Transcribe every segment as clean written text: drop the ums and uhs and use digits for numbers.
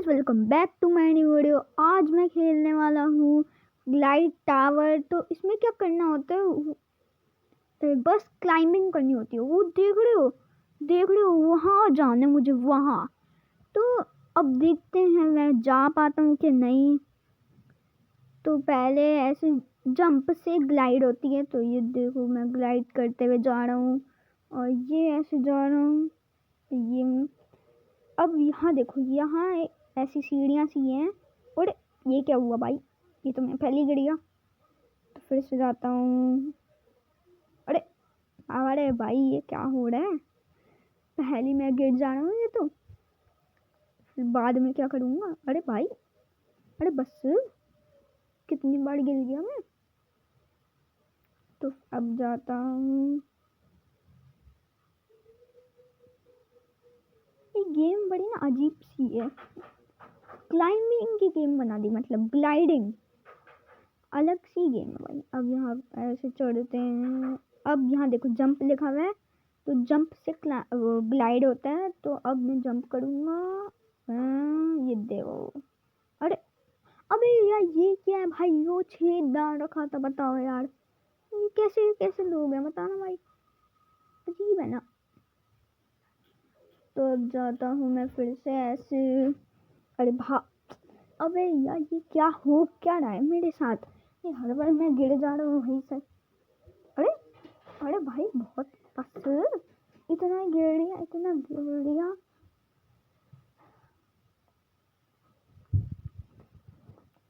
Guys, welcome back to my new video. आज मैं खेलने वाला हूँ ग्लाइड टावर। तो इसमें क्या करना होता है, बस क्लाइंबिंग करनी होती है। वो देख रहे हो वहाँ जाना मुझे, वहाँ। तो अब देखते हैं मैं जा पाता हूँ कि नहीं। तो पहले ऐसे जंप से ग्लाइड होती है। तो ये देखो मैं ग्लाइड करते हुए जा रहा हूँ और ये ऐसे जा रहा हूँ। ये अब यहाँ देखो, यहाँ ऐसी सीढ़ियाँ सी हैं। और ये क्या हुआ भाई, ये तो मैं पहले ही गिर गया। तो फिर से जाता हूँ। अरे अरे भाई, ये क्या हो रहा है, पहले मैं गिर जा रहा हूँ। ये तो फिर बाद में क्या करूँगा। अरे भाई, अरे बस, कितनी बार गिर गया मैं। तो अब जाता हूँ। ये गेम बड़ी ना अजीब सी है, क्लाइंबिंग की गेम बना दी, मतलब ग्लाइडिंग अलग सी गेम है भाई। अब यहाँ ऐसे चढ़ते हैं। अब यहाँ देखो जंप लिखा हुआ है, तो जंप से ग्लाइड होता है। तो अब मैं जंप करूँगा। ये देखो, अरे अबे यार, ये क्या है भाई, वो छेद डाल रखा था। बताओ यार, ये कैसे कैसे लोग हैं, बताना भाई, अजीब है ना। तो अब जाता हूँ मैं फिर से ऐसे। अरे अबे यार, ये क्या रहा है मेरे साथ। ये हर बार मैं गिर जा रहा हूँ वहीं से। अरे अरे भाई, बहुत बस, इतना गिर लिया, इतना गिर लिया।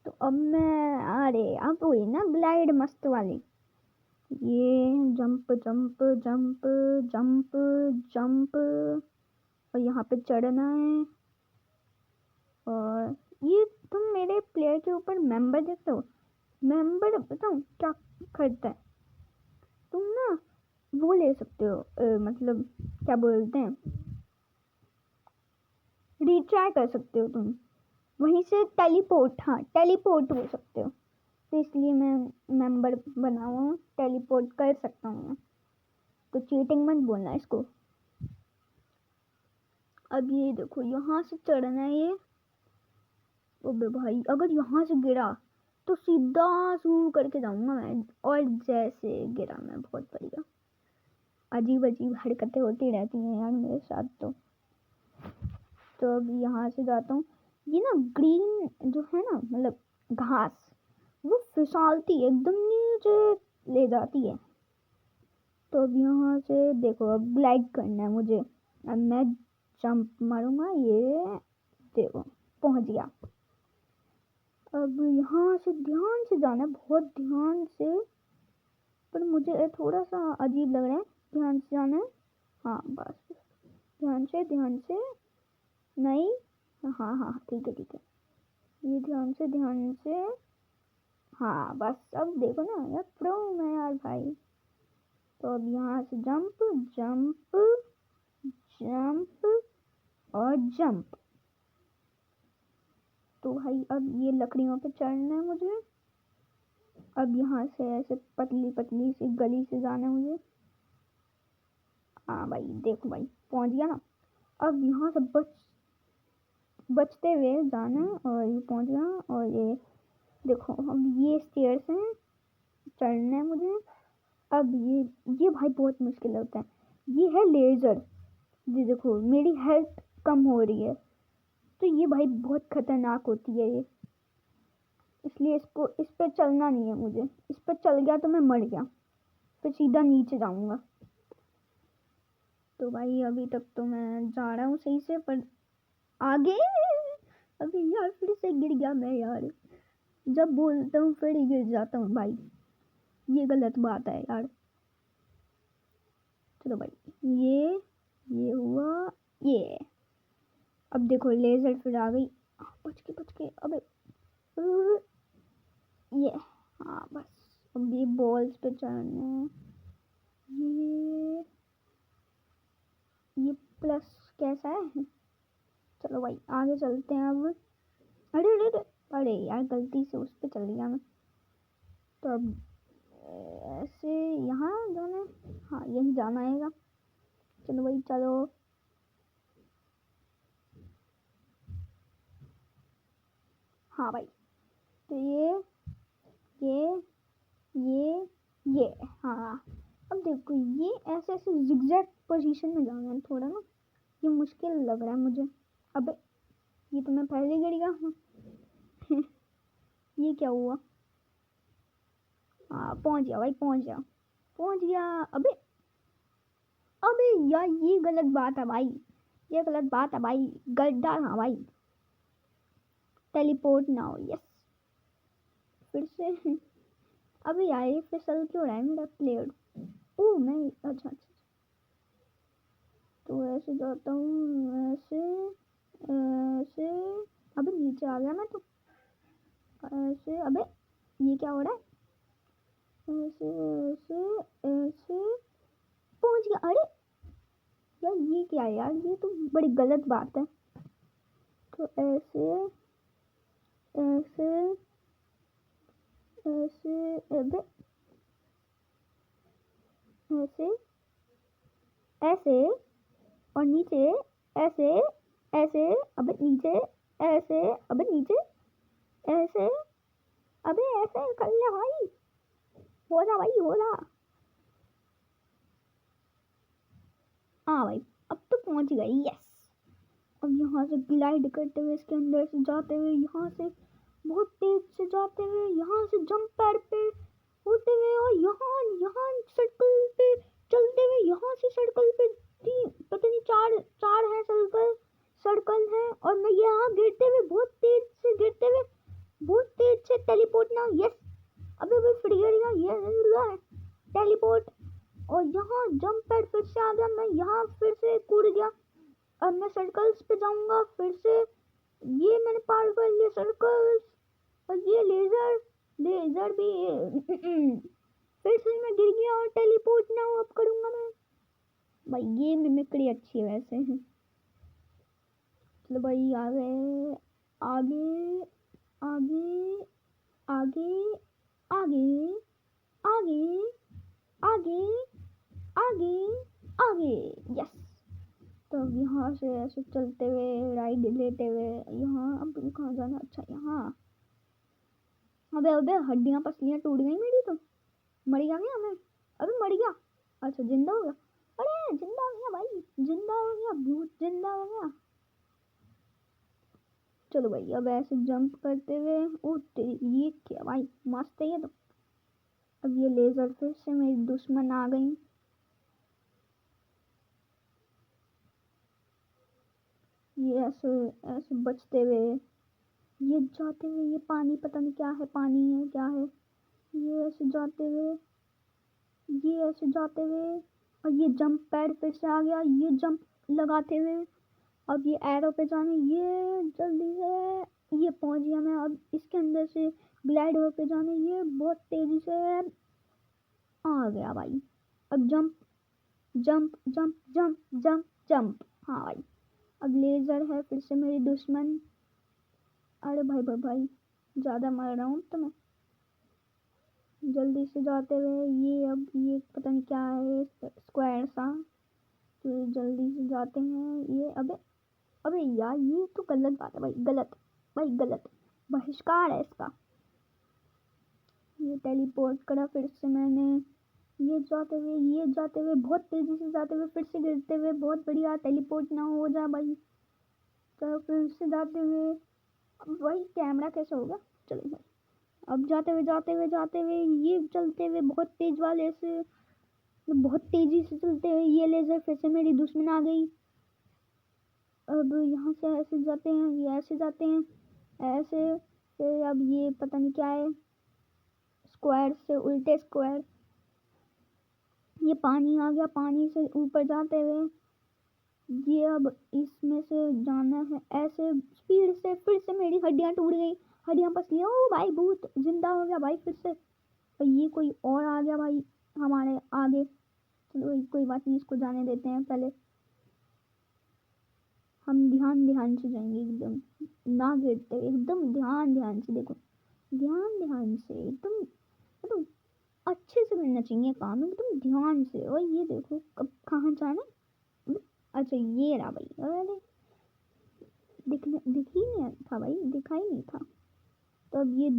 तो अब मैं, अरे अब वही ना ग्लाइड मस्त वाली, ये jump jump jump jump jump, और यहाँ पे चढ़ना है। और ये तुम मेरे प्लेयर के ऊपर मेंबर देखते हो। मेंबर बताऊँ क्या करता है, तुम ना वो ले सकते हो, मतलब क्या बोलते हैं, रिट्राई कर सकते हो तुम वहीं से। टेलीपोर्ट, हाँ टेलीपोर्ट हो सकते हो। तो इसलिए मैं मेंबर बना हुआ हूँ, टेलीपोर्ट कर सकता हूँ मैं। तो चीटिंग मत बोलना इसको। अब ये देखो, यहाँ से चढ़ना है ये। ओबे भाई, अगर यहाँ से गिरा तो सीधा शुरू करके जाऊंगा मैं। और जैसे गिरा मैं, बहुत बढ़िया। अजीब अजीब हरकतें होती रहती हैं यार मेरे साथ। तो अब यहाँ से जाता हूँ। ये ना ग्रीन जो है ना, मतलब घास, वो फिसलती है, एकदम नीचे ले जाती है। तो अब यहाँ से देखो, अब ग्लाइड करना है मुझे। अब मैं जंप मारूंगा, ये देखो पहुंच गया। अब यहाँ से ध्यान से जाना है, बहुत ध्यान से। पर मुझे थोड़ा सा अजीब लग रहा है, ध्यान से जाना है। हाँ बस, ध्यान से नहीं। हाँ हाँ ठीक है ठीक है, ये ध्यान से। हाँ बस, अब देखो ना यार, प्रो हूँ मैं यार भाई। तो अब यहाँ से जंप जंप जंप और जंप। तो भाई अब ये लकड़ियों पे चढ़ना है मुझे। अब यहाँ से ऐसे पतली पतली सी गली से जाना है मुझे। हाँ भाई देखो भाई, पहुँच गया ना। अब यहाँ से बचते हुए जाना है, और ये पहुँच गया। और ये देखो, अब ये स्टेयर्स हैं, चढ़ना है मुझे। अब ये भाई बहुत मुश्किल होता है। ये है लेज़र, ये देखो मेरी हेल्थ कम हो रही है। तो ये भाई बहुत खतरनाक होती है ये, इसलिए इस पे चलना नहीं है मुझे। इस पे चल गया तो मैं मर गया, फिर सीधा नीचे जाऊंगा। तो भाई अभी तक तो मैं जा रहा हूँ सही से, पर आगे अभी यार फिर से गिर गया मैं यार। जब बोलता हूँ फिर ही गिर जाता हूँ भाई, ये गलत बात है यार। चलो भाई, ये हुआ ये। अब देखो लेजर फिर आ गई, बच के अबे ये। हाँ बस, अब ये बॉल्स पे चढ़ना है। ये प्लस कैसा है। चलो भाई आगे चलते हैं अब। अरे अरे अरे, अरे यार गलती से उस पे चल गया मैं। तो अब ऐसे यहाँ जाना है, हाँ यही जाना आएगा। चलो भाई चलो। हाँ भाई, तो ये हाँ। अब देखो ये ऐसे ऐसे जिगजैग पोजीशन में जाना है थोड़ा ना, ये मुश्किल लग रहा है मुझे। अबे ये तो मैं पहले गिर गया हूँ। ये क्या हुआ? हाँ पहुंच गया भाई, पहुंच गया। अबे अबे यार ये गलत बात है भाई, ये गलत बात है भाई, गड्ढा। हाँ भाई, टेलीपोर्ट ना हो। यस, फिर से। अबे यार ये फिसल क्यों रहा है मेरा प्लेयर? ओह मैं अच्छा, तो ऐसे जाता हूँ, ऐसे ऐसे। अबे नीचे आ गया मैं तो। ऐसे अबे ये क्या हो रहा है? ऐसे ऐसे ऐसे पहुंच गया। अरे यार ये क्या है यार, ये तो बड़ी गलत बात है। तो ऐसे ऐसे ऐसे अबे ऐसे ऐसे और नीचे ऐसे ऐसे। अबे नीचे ऐसे, अबे नीचे ऐसे। अबे ऐसे कर ले भाई, हो जा भाई, हो जा। हाँ भाई अब तो पहुंच गई। यस, अब यहाँ से ग्लाइड करते हुए इसके अंदर से जाते हुए, यहाँ से बहुत तेज से जाते हुए, यहाँ से जंप पैड पे होते हुए, और यहाँ यहाँ सर्कल पे चलते हुए, यहाँ से सर्कल पे तीन पता नहीं चार चार है सर्कल है, और मैं यहाँ गिरते हुए बहुत तेज से गिरते हुए, बहुत तेज से टेलीपोर्ट ना। यस, अबे अबे फिर गिर गया, ये टेलीपोर्ट। और यहाँ जंप पैड फिर से आ गया, मैं यहाँ फिर से कूद गया। अब मैं सर्कल्स पे जाऊंगा फिर से, ये मैंने पार कर लिया सर्कल्स। और ये लेजर भी फिर से मैं गिर गया और टेलीपोर्ट ना अब करूंगा मैं। भाई ये मिमिक्री अच्छी है वैसे। चलो भाई आगे आगे आगे आगे आगे आगे आगे आगे आगे। यस, तो अब यहाँ से ऐसे चलते हुए राइड लेते हुए, यहाँ अब कहाँ जाना? अच्छा यहाँ। अबे अबे हड्डियाँ पसलियाँ टूट गई मेरी तो। मर गया क्या मैं? अबे मर गया, अच्छा जिंदा हो गया। अरे जिंदा हो गया भाई, जिंदा हो गया, भूत जिंदा हो गया। चलो भाई अब ऐसे जंप करते हुए, ओ ये क्या भाई, मस्त है ये तो। अब ये लेजर फिर से मेरी दुश्मन आ गई। ये ऐसे ऐसे बचते हुए, ये जाते हुए, ये पानी पता नहीं क्या है, पानी है क्या है। ये ऐसे जाते हुए, ये ऐसे जाते हुए, और ये जंप पैड फिर से आ गया, ये जंप लगाते हुए। अब ये एरो पे जाने, ये जल्दी से ये पहुंच गया मैं। अब इसके अंदर से ग्लाइड पे जाने, ये बहुत तेजी से आ गया भाई। अब jump jump jump jump jump jump. हाँ भाई, अब लेजर है फिर से मेरी दुश्मन। अरे भाई भाई भाई, ज़्यादा मर रहा हूँ तो मैं। जल्दी से जाते हुए, ये अब ये पता नहीं क्या है स्क्वायर सा, तो जल्दी से जाते हैं। ये अबे अबे यार ये तो गलत बात है भाई, गलत भाई, गलत बहिष्कार है इसका। ये टेलीपोर्ट करा फिर से मैंने, ये जाते हुए बहुत तेजी से जाते हुए, फिर से गिरते हुए, बहुत बढ़िया, टेलीपोर्ट ना हो जा भाई। तो फिर से जाते हुए, अब भाई कैमरा कैसे होगा? चलो भाई अब जाते हुए ये चलते हुए बहुत तेज वाले से, बहुत तेजी से चलते हुए, ये लेजर फिर से मेरी दुश्मन आ गई। अब यहाँ से ऐसे जाते हैं, ये ऐसे जाते हैं ऐसे, फिर अब ये पता नहीं क्या है, स्क्वायर से उल्टे स्क्वायर। ये पानी आ गया, पानी से ऊपर जाते हुए, ये अब इसमें से जाना है ऐसे स्पीड से। फिर से मेरी हड्डियाँ टूट गई, हड्डियाँ पसली। ओ भाई भूत जिंदा हो गया भाई फिर से। और ये कोई और आ गया भाई हमारे आगे। चलो कोई बात नहीं, इसको जाने देते हैं पहले। हम ध्यान ध्यान से जाएंगे, एकदम ना गिरते, एकदम ध्यान ध्यान से। देखो ध्यान ध्यान से, एकदम एकदम अच्छे से करना चाहिए काम, एकदम ध्यान से। और ये देखो कब कहाँ जाना। अच्छा ये रहा भाई। अरे दिख ही नहीं था भाई, दिखा ही नहीं था। तो अब ये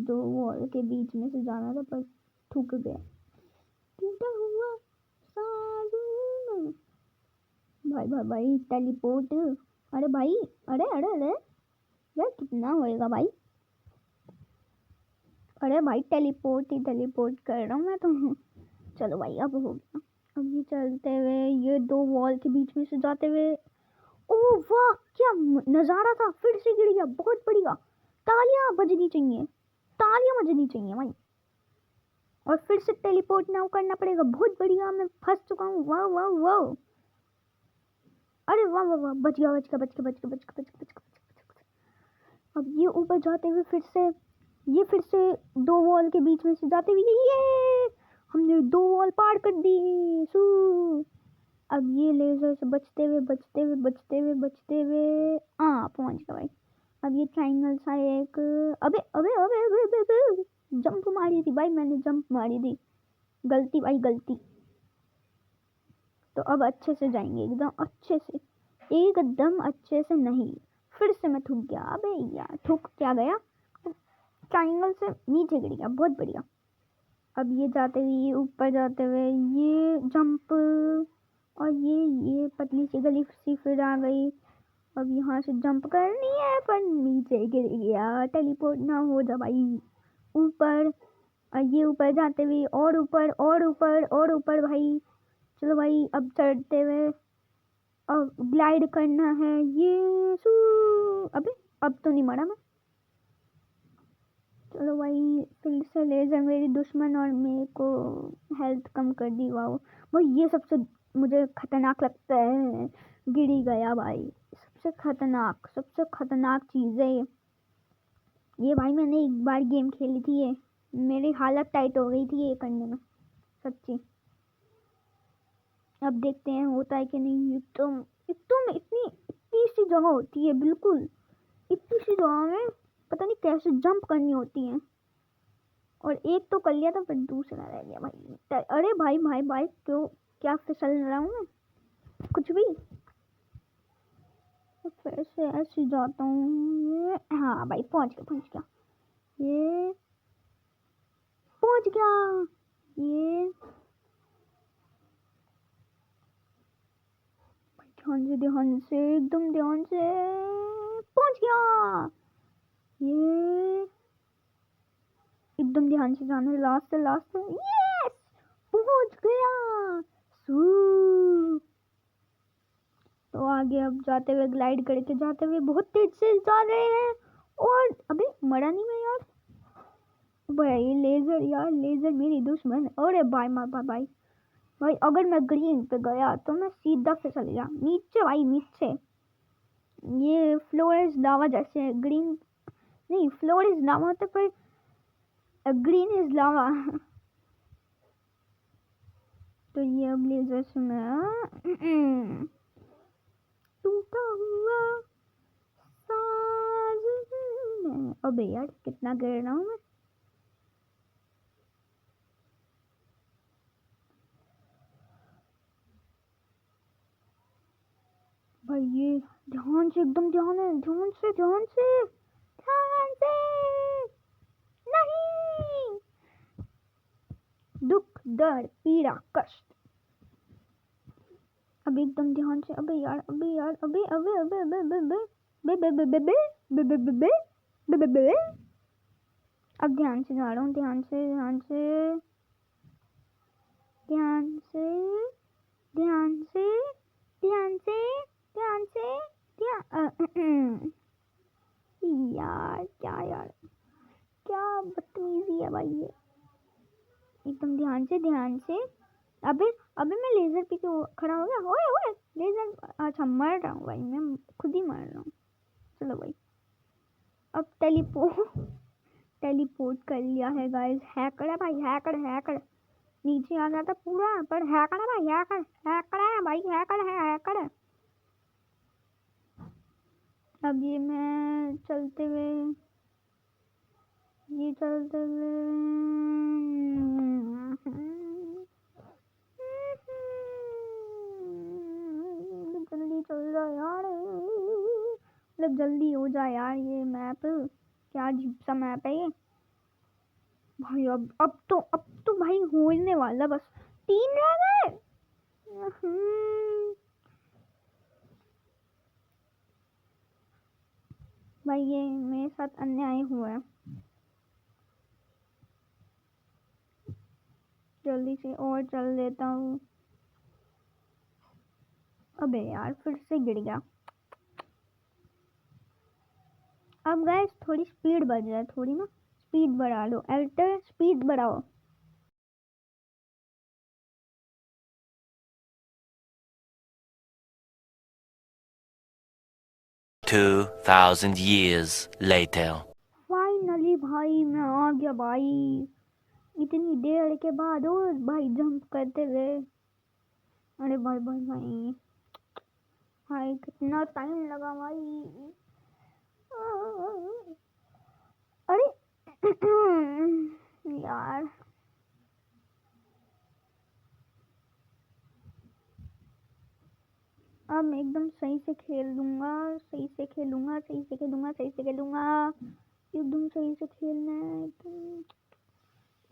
दो वॉल के बीच में से जाना था पर ठुक गया। टूटा हुआ साजन भाई भाई भाई टेलीपोर्ट। अरे भाई अरे अरे अरे यार कितना होएगा भाई। अरे भाई टेलीपोर्ट ही टेलीपोर्ट कर रहा हूँ मैं तो। चलो भाई अब हो गया। अब ये चलते हुए ये दो वॉल के बीच में से जाते हुए ओह वाह क्या नज़ारा था। फिर से गिर गया बहुत बढ़िया। तालियां बजनी चाहिए तालियां बजनी चाहिए भाई। और फिर से टेलीपोर्ट ना करना पड़ेगा बहुत बढ़िया। मैं फंस चुका हूँ वाह वाह वाह। अरे वाह वाह वाह बच गया बच गया बच गया बच गया बच गया बच गया बच गया। अब ये ऊपर जाते हुए फिर से दो वॉल के बीच में से जाते हुए ये हमने दो वॉल पार कर दी। सू अब ये लेजर से बचते हुए बचते हुए बचते हुए बचते हुए पहुंच गया भाई। अब ये ट्रायंगल सा एक अबे अबे अबे अबे अबे, अबे, जंप मारी थी भाई मैंने जंप मारी थी। गलती भाई गलती। तो अब अच्छे से जाएंगे एकदम अच्छे से एकदम अच्छे से। नहीं फिर से मैं ठुक गया। अबे यार ठुक क्या गया ट्रायंगल से नीचे गिर गया बहुत बढ़िया। अब ये जाते हुए ऊपर जाते हुए ये जंप और ये पतली सी गली सी फिर आ गई। अब यहाँ से जंप करनी है पर नीचे गिर गया। टेलीपोर्ट ना हो जा भाई ऊपर। और ये ऊपर जाते हुए और ऊपर और ऊपर और ऊपर भाई। चलो भाई अब चढ़ते हुए अब ग्लाइड करना है ये सू। अबे अब तो नहीं मरा मैं। चलो भाई फिर से लेजर मेरी दुश्मन और मेरे को हेल्थ कम कर दी। वाह भाई ये सबसे मुझे खतरनाक लगता है। गिर ही गया भाई। सबसे खतरनाक चीज़ है ये भाई। मैंने एक बार गेम खेली थी ये मेरी हालत टाइट हो गई थी ये करने में सच्ची। अब देखते हैं होता है कि नहीं। इतनी इतनी सी जगह होती है बिल्कुल इतनी सी जगह में पता नहीं कैसे जंप करनी होती है। और एक तो कर लिया था फिर दूसरा रह गया भाई। अरे भाई भाई भाई क्यों क्या फिसल रहा हूँ मैं कुछ भी। तो फिर से ऐसे जाता हूँ। हाँ भाई पहुँच गया ये पहुँच गया ये। ध्यान से एकदम ध्यान से पहुँच गया ये। एकदम ध्यान से जाना लास्ट यस पहुँच गया सू। तो आगे अब जाते हुए ग्लाइड करके जाते हुए बहुत तेज से जा रहे हैं। और अबे मरा नहीं मैं यार। भाई लेजर मेरी दुश्मन। अरे भाई भाई अगर मैं ग्रीन पे गया तो मैं सीधा फिसल गया नीचे भाई नीचे। ये फ्लोर इज लावा जैसे ग्रीन नहीं फ्लोर इज लावा होता पर ग्रीन इज लावा। तो ये अब लेजर से मैं टूटा हुआ साजन। अबे यार कितना गिर रहा हूँ मैं। भाई ये ध्यान से एकदम ध्यान से नहीं दुख दर्द पीड़ा कष्ट। अब एकदम ध्यान से अबे यार अबे अब ध्यान से जा रहा हूँ ध्यान से यार क्या बदतमीजी है भाई ये। एकदम ध्यान से अबे मैं लेजर पे क्यों खड़ा हो गया। ओए लेजर अच्छा मर रहा हूँ भाई मैं खुद ही मर रहा हूँ। चलो भाई अब टेलीपोर्ट कर लिया है गाइस। हैकर है भाई हैकर नीचे आ जाता पूरा पर हैकर है भाई हैकर है भाई हैकर है। अब ये मैं चलते हुए जल्दी चल जा यार मतलब जल्दी हो जाए यार, ये मैप क्या अजीब सा मैप है ये भाई। अब तो भाई होने वाला, बस 3 रह गए। भाई ये मेरे साथ अन्याय हुआ है, जल्दी से और चल देता हूँ। अबे यार फिर से गिर गया। अब गाइस थोड़ी स्पीड बढ़ जाए, थोड़ी ना स्पीड बढ़ा लो, अल्टर स्पीड बढ़ाओ। Two thousand years later. Finally भाई मैं आ गया भाई, इतनी देर के बाद। और भाई जंप करते हुए, अरे भाई भाई भाई भाई कितना टाइम लगा भाई। अरे यार अब मैं एकदम सही से खेल लूंगा, सही से खेलूंगा, सही से खेलूंगा, सही से खेलूंगा। एकदम सही से खेलना है,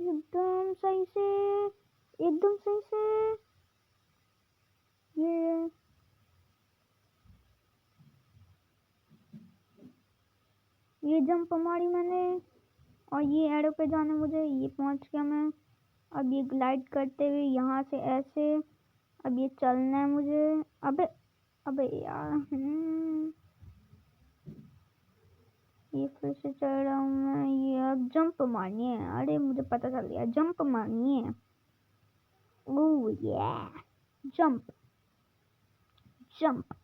एकदम सही से, एकदम सही से। ये ये जंप मारी मैंने, और ये एरो पे जाना मुझे, ये पहुंच गया मैं। अब ये ग्लाइड करते हुए यहाँ से ऐसे, अब ये चलना है मुझे। अबे अबे यार ये फिर से चल रहा हूँ मैं। ये अब जंप मारनी है, अरे मुझे पता चल गया, जंप मारनी है। ओह ये जंप जंप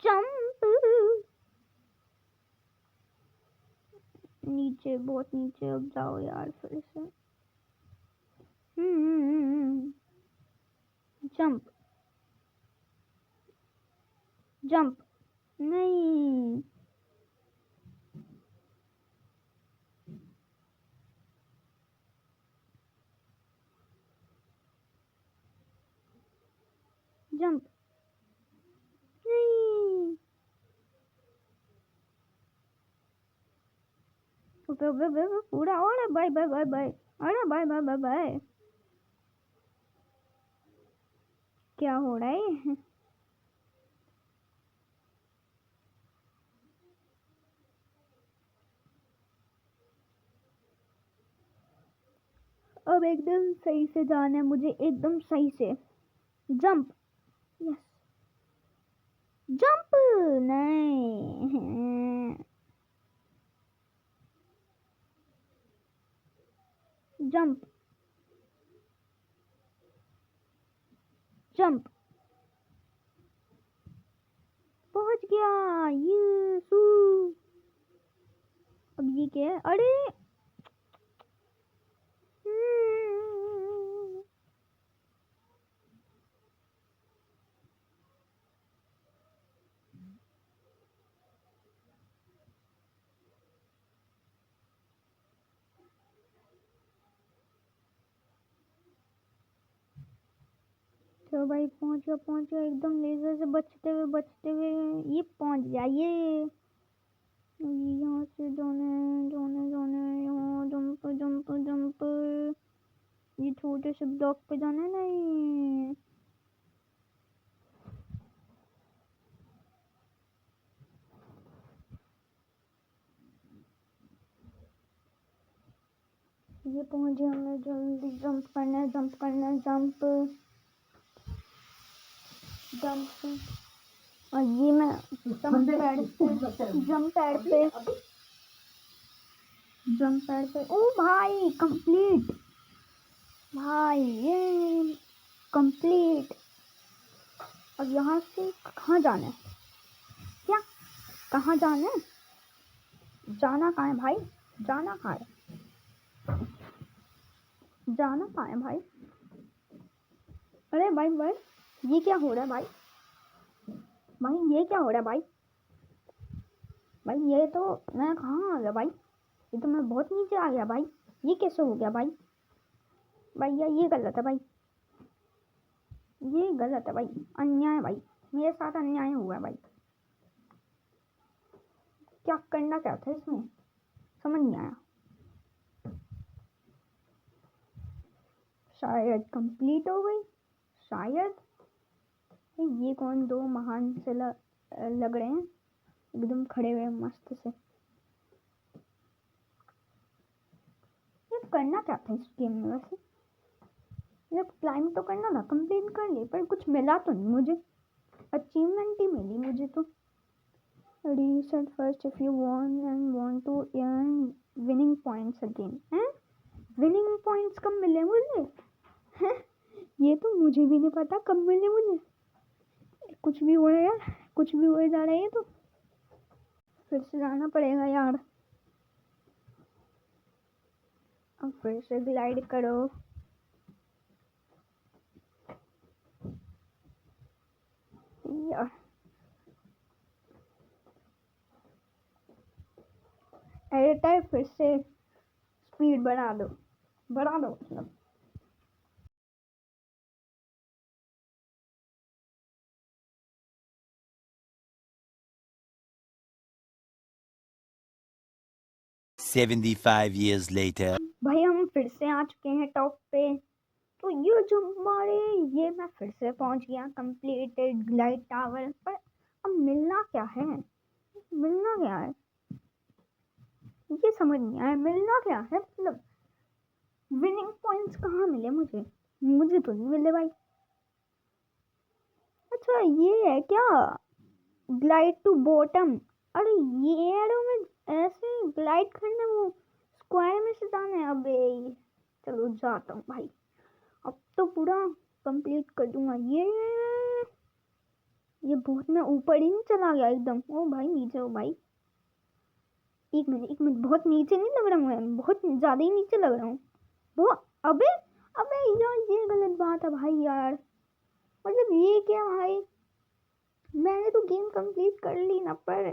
जंप। नीचे, बहुत नीचे, अब जाओ यार फिर से। जंप जंप, नहीं जंप, नहीं। पूरा, और बाय बाय बाय बाय, अरे बाय बाय बाय बाय। क्या हो रहा है? अब एकदम सही से जाना है मुझे, एकदम सही से। जंप, यस, जंप, नहीं। जंप जंप, पहुंच गया, ये सू। अब ये क्या है? अरे तो भाई पहुंच गया एकदम लेजर से बचते हुए ये पहुंच गया। ये यहाँ से जाने जाने जाने, यहाँ जंप जंप जंप, ये छोटे से ब्लॉक पे जाना है, नहीं। ये पहुंच गया, हमें जल्दी जंप करना है, जंप करना है, जंप जंप। और ये मैं जंप पैड पे, ओ भाई कंप्लीट, भाई ये कंप्लीट। अब यहाँ से कहाँ जाना है? क्या, कहाँ जाना है? जाना कहाँ है भाई? जाना कहाँ है? जाना कहाँ है भाई? अरे भाई भाई ये क्या हो रहा है भाई? भाई ये क्या हो रहा है भाई? भाई ये तो मैं कहाँ आ गया भाई? ये तो मैं बहुत नीचे आ गया भाई। ये कैसे हो गया भाई? भाई ये गलत है भाई, ये गलत है भाई, अन्याय भाई, मेरे साथ अन्याय हुआ है भाई। क्या करना क्या था इसमें, समझ नहीं आया। शायद कंप्लीट हो गई, शायद। ये कौन दो महान से लग रहे हैं, एकदम खड़े हुए मस्त से। ये करना क्या था इस गेम में वैसे, मतलब क्लाइम तो करना था, कंप्लीट कर ली, पर कुछ मिला तो नहीं मुझे, अचीवमेंट ही मिली मुझे तो। Reset first if you want to earn winning points again. हैं, विनिंग पॉइंट्स कब मिले मुझे? हैं, ये तो मुझे भी नहीं पता कब मिले मुझे। कुछ भी हो रहा है यार, कुछ भी हो जा रहा है। ये तो फिर से जाना पड़ेगा यार, अब फिर से ग्लाइड करो। यार एडिटर फिर से स्पीड बढ़ा दो मतलब। $75 years later. भाई हम फिर से आ चुके हैं टॉप पे। तो ये जो हमारे, ये मैं फिर से पहुंच गया कंप्लीटेड ग्लाइड टावर पर। अब मिलना क्या है, मिलना क्या है ये समझ नहीं आया, मिलना क्या है मतलब। विनिंग पॉइंट्स कहाँ मिले मुझे, मुझे तो नहीं मिले भाई। अच्छा ये है क्या, ग्लाइड टू बॉटम। अरे ये एरो में ऐसे ग्लाइड करना, वो स्क्वायर में से जाना है। अबे चलो जाता हूँ भाई, अब तो पूरा कंप्लीट कर दूंगा। ये बहुत मैं ऊपर ही नहीं चला गया एकदम। ओ भाई नीचे हो भाई, एक मिनट, बहुत नीचे नहीं लग रहा हूँ मैं, बहुत ज्यादा ही नीचे लग रहा हूँ वो। अबे अबे यार ये गलत बात है भाई यार, मतलब ये क्या भाई, मैंने तो गेम कंप्लीट कर ली ना, पर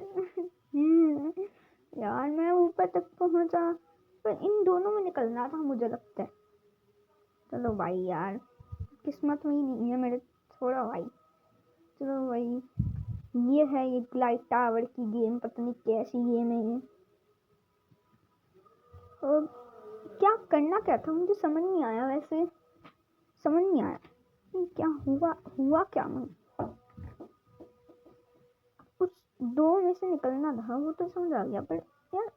यार मैं ऊपर तक पहुंचा, पर इन दोनों में निकलना था मुझे लगता है। चलो भाई यार, किस्मत में ही नहीं है मेरे थोड़ा भाई। चलो भाई, ये है ये ग्लाइड टावर की गेम, पता नहीं कैसी गेम है ये। और क्या करना क्या था मुझे समझ नहीं आया, वैसे समझ नहीं आया क्या हुआ क्या मैं। कुछ दो में से निकलना था वो तो समझ आ गया, पर यार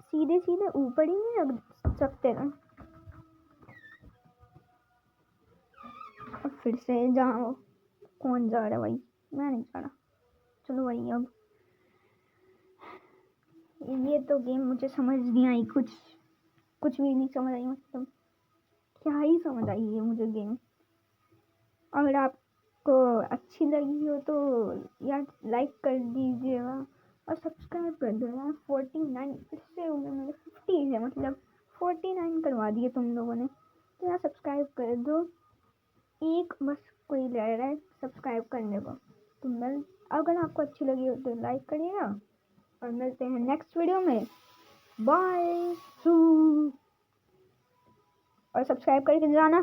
सीधे सीधे ऊपर ही नहीं रख सकते ना। अब फिर से जाओ, कौन जा रहा है भाई, मैं नहीं जा रहा। चलो भाई अब ये तो गेम मुझे समझ नहीं आई, कुछ भी नहीं समझ आई, मतलब क्या ही समझ आई है मुझे गेम। अगर आपको अच्छी लगी हो तो यार लाइक कर दीजिएगा और सब्सक्राइब कर दो यार। 49 इससे हो गए मेरे 50 है, मतलब 49 करवा दिए तुम लोगों ने, तो यार सब्सक्राइब कर दो। एक बस कोई रह रहा है सब्सक्राइब करने को, तो मिल, अगर आपको अच्छी लगी हो तो लाइक करिएगा और मिलते हैं नेक्स्ट वीडियो में। बाय। और सब्सक्राइब करके जाना।